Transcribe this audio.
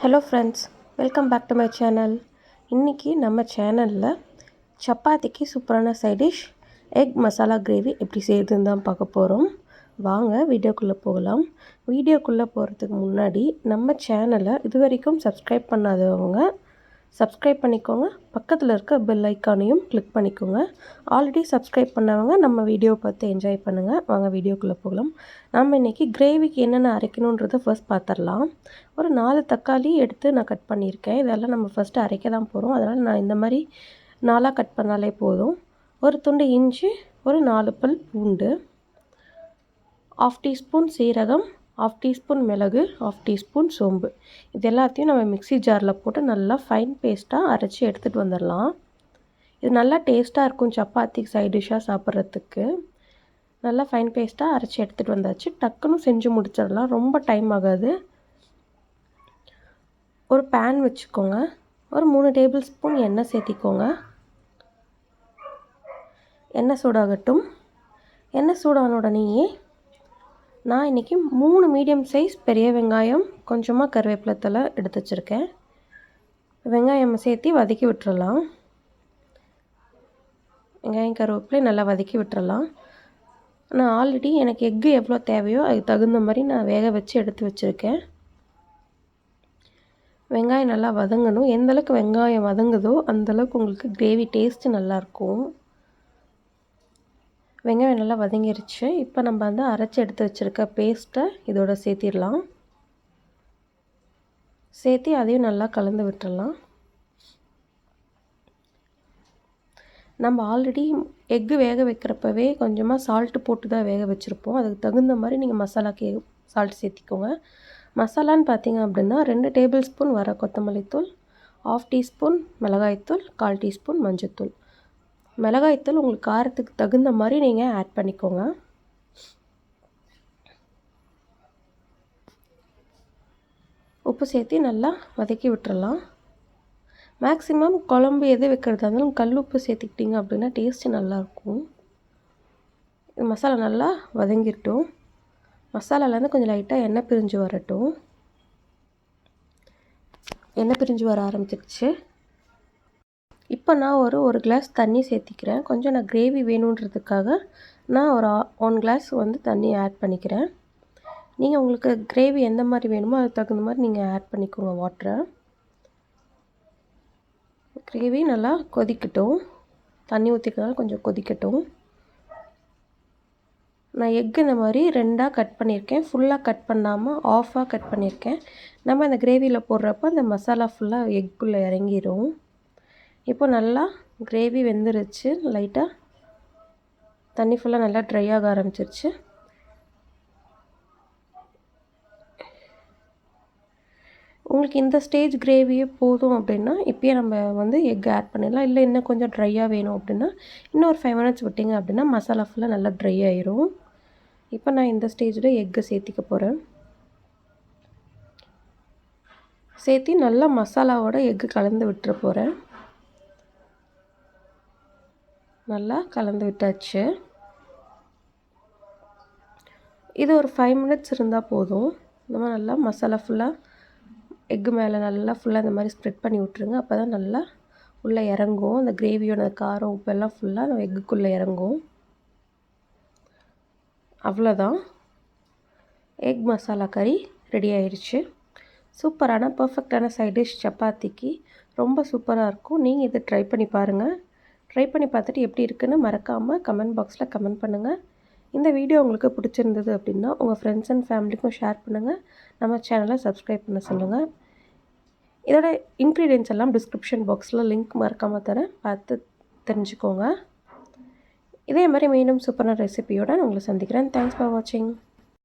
Hello friends, welcome back to my channel. இன்றைக்கி நம்ம சேனலில் சப்பாத்திக்கு சூப்பரான சைடிஷ் எக் மசாலா கிரேவி எப்படி செய்யுதுன்னு தான் பார்க்க போகிறோம். வாங்க வீடியோக்குள்ளே போகலாம். வீடியோக்குள்ளே போகிறதுக்கு முன்னாடி நம்ம சேனலை இது வரைக்கும் சப்ஸ்கிரைப் பண்ணாதவங்க சப்ஸ்கிரைப் பண்ணிக்கோங்க. பக்கத்தில் இருக்க பெல் ஐக்கானையும் கிளிக் பண்ணிக்கோங்க. ஆல்ரெடி சப்ஸ்கிரைப் பண்ணவங்க நம்ம வீடியோ பார்த்து என்ஜாய் பண்ணுங்கள். வாங்க வீடியோக்குள்ளே போகலாம். நம்ம இன்றைக்கி கிரேவிக்கு என்னென்ன அரைக்கணுன்றதை ஃபர்ஸ்ட் பார்த்துடலாம். ஒரு 4 தக்காளி எடுத்து நான் கட் பண்ணியிருக்கேன். இதெல்லாம் நம்ம ஃபஸ்ட்டு அரைக்க தான் போகிறோம். அதனால் நான் இந்த மாதிரி 4 கட் பண்ணாலே போதும். ஒரு துண்டு இஞ்சி, ஒரு 4 பல் பூண்டு, 1/2 டீஸ்பூன் சீரகம், 1/2 டீஸ்பூன் மிளகு, 1/2 டீஸ்பூன் சோம்பு. இது எல்லாத்தையும் நம்ம மிக்ஸி ஜாரில் போட்டு நல்லா ஃபைன் பேஸ்ட்டாக அரைச்சி எடுத்துகிட்டு வந்துடலாம். இது நல்லா டேஸ்ட்டாக இருக்கும் சப்பாத்திக்கு சைட் டிஷ்ஷாக சாப்பிட்றதுக்கு. நல்லா ஃபைன் பேஸ்ட்டாக அரைச்சி எடுத்துகிட்டு வந்தாச்சு. டக்குன்னு செஞ்சு முடிச்சிடலாம், ரொம்ப டைம் ஆகாது. ஒரு பேன் வச்சுக்கோங்க. ஒரு 3 டேபிள் ஸ்பூன் எண்ணெய் சேர்த்திக்கோங்க. எண்ணெய் சூடாகட்டும். எண்ணெய் சூடான உடனேயே நான் இன்றைக்கி 3 மீடியம் சைஸ் பெரிய வெங்காயம், கொஞ்சமாக கருவேப்பிலை தழை எடுத்து வச்சுருக்கேன். வெங்காயம் சேர்த்து வதக்கி விட்டுறலாம். வெங்காயம் கருவேப்பிலை நல்லா வதக்கி விட்டுறலாம். நான் ஆல்ரெடி எனக்கு எக்கு எவ்வளோ தேவையோ அதுக்கு தகுந்த மாதிரி நான் வேக வச்சு எடுத்து வச்சுருக்கேன். வெங்காயம் நல்லா வதங்கணும். எந்தளவுக்கு வெங்காயம் வதங்குதோ அந்தளவுக்கு உங்களுக்கு கிரேவி டேஸ்ட்டு நல்லாயிருக்கும். வெங்காயம் நல்லா வதங்கிருச்சு. இப்போ நம்ம அரைச்சி எடுத்து வச்சுருக்க பேஸ்ட்டை இதோட சேர்த்திடலாம். சேர்த்து அதையும் நல்லா கலந்து விட்டுடலாம். நம்ம ஆல்ரெடி எக்கு வேக வைக்கிறப்பவே கொஞ்சமாக சால்ட்டு போட்டு தான் வேக வச்சுருப்போம். அதுக்கு தகுந்த மாதிரி நீங்கள் மசாலாக்கு சால்ட் சேர்த்திக்கோங்க. மசாலான்னு பார்த்தீங்க அப்படின்னா 2 டேபிள் ஸ்பூன் வர கொத்தமல்லி தூள், 1/2 டீஸ்பூன் மிளகாய்த்தூள், 1/4 டீஸ்பூன் மஞ்சள்தூள். மிளகாய்த்தூள் உங்களுக்கு காரத்துக்கு தகுந்த மாதிரி நீங்கள் ஆட் பண்ணிக்கோங்க. உப்பு சேர்த்து நல்லா வதக்கி விட்டுறலாம். மேக்ஸிமம் குழம்பு எது வைக்கிறதா இருந்தாலும் கல் உப்பு சேர்த்துக்கிட்டிங்க அப்படின்னா டேஸ்ட்டு நல்லாயிருக்கும். மசாலா நல்லா வதங்கிட்டோம். மசாலாலேருந்து கொஞ்சம் லைட்டாக எண்ணெய் பிரிஞ்சு வரட்டும். எண்ணெய் பிரிஞ்சு வர ஆரம்பிச்சிருச்சு. இப்போ நான் ஒரு கிளாஸ் தண்ணி சேர்த்திக்கிறேன். கொஞ்சம் நான் கிரேவி வேணுன்றதுக்காக நான் ஒரு 1 கிளாஸ் தண்ணி ஆட் பண்ணிக்கிறேன். நீங்கள் உங்களுக்கு கிரேவி எந்த மாதிரி வேணுமோ அதுக்கு தகுந்த மாதிரி நீங்கள் ஆட் பண்ணிக்கோங்க வாட்டரை. கிரேவி நல்லா கொதிக்கட்டும். தண்ணி ஊற்றிக்கிறதால கொஞ்சம் கொதிக்கட்டும். நான் எக்கு இந்த மாதிரி 2ஆக கட் பண்ணியிருக்கேன். ஃபுல்லாக கட் பண்ணாமல் ஆஃபாக கட் பண்ணியிருக்கேன். நம்ம இந்த கிரேவியில் போடுறப்போ அந்த மசாலா ஃபுல்லாக எக்குள்ளே இறங்கிடும். இப்போ நல்லா கிரேவி வெந்துருச்சு. லைட்டாக தண்ணி ஃபுல்லாக நல்லா ட்ரை ஆக ஆரம்பிச்சிருச்சு. உங்களுக்கு இந்த ஸ்டேஜ் கிரேவியே போதும் அப்படின்னா இப்போயே நம்ம எக் ஆட் பண்ணிடலாம். இல்லை இன்னும் கொஞ்சம் ட்ரையாக வேணும் அப்படின்னா இன்னும் ஒரு 5 மினிட்ஸ் விட்டிங்க அப்படின்னா மசாலா ஃபுல்லாக நல்லா ட்ரை ஆயிரும். இப்போ நான் இந்த ஸ்டேஜில் எக்கை சேர்த்திக்க போகிறேன். சேர்த்து நல்லா மசாலாவோட எக்கு கலந்து விட்டுற போகிறேன். நல்லா கலந்து விட்டாச்சு. இது ஒரு 5 மினிட்ஸ் இருந்தால் போதும். நம்ம நல்லா மசாலா ஃபுல்லாக எக்கு மேலே நல்லா ஃபுல்லாக இந்த மாதிரி ஸ்ப்ரெட் பண்ணி விட்ருங்க. அப்போ தான் நல்லா உள்ளே இறங்கும். அந்த கிரேவியோட காரம் உப்பெல்லாம் ஃபுல்லாக நம்ம எக்குக்குள்ளே இறங்கும். அவ்வளோதான், எக் மசாலா கறி ரெடி ஆயிடுச்சு. சூப்பரான பர்ஃபெக்டான சைட் டிஷ் சப்பாத்திக்கு ரொம்ப சூப்பராக இருக்கும். நீங்கள் இதை ட்ரை பண்ணி பாருங்கள். ட்ரை பண்ணி பார்த்துட்டு எப்படி இருக்குன்னு மறக்காமல் கமெண்ட் பாக்ஸில் கமெண்ட் பண்ணுங்கள். இந்த வீடியோ உங்களுக்கு பிடிச்சிருந்தது அப்படின்னா உங்கள் ஃப்ரெண்ட்ஸ் அண்ட் ஃபேமிலிக்கும் ஷேர் பண்ணுங்கள். நம்ம சேனலை சப்ஸ்கிரைப் பண்ண சொல்லுங்கள். இதோட இன்க்ரீடியன்ட்ஸ் எல்லாம் டிஸ்கிரிப்ஷன் பாக்ஸில் லிங்க் மறக்காமல் தரேன், பார்த்து தெரிஞ்சுக்கோங்க. இதே மாதிரி மீண்டும் சூப்பரான ரெசிபியோடு உங்களை சந்திக்கிறேன். தேங்க்ஸ் ஃபார் வாட்சிங்.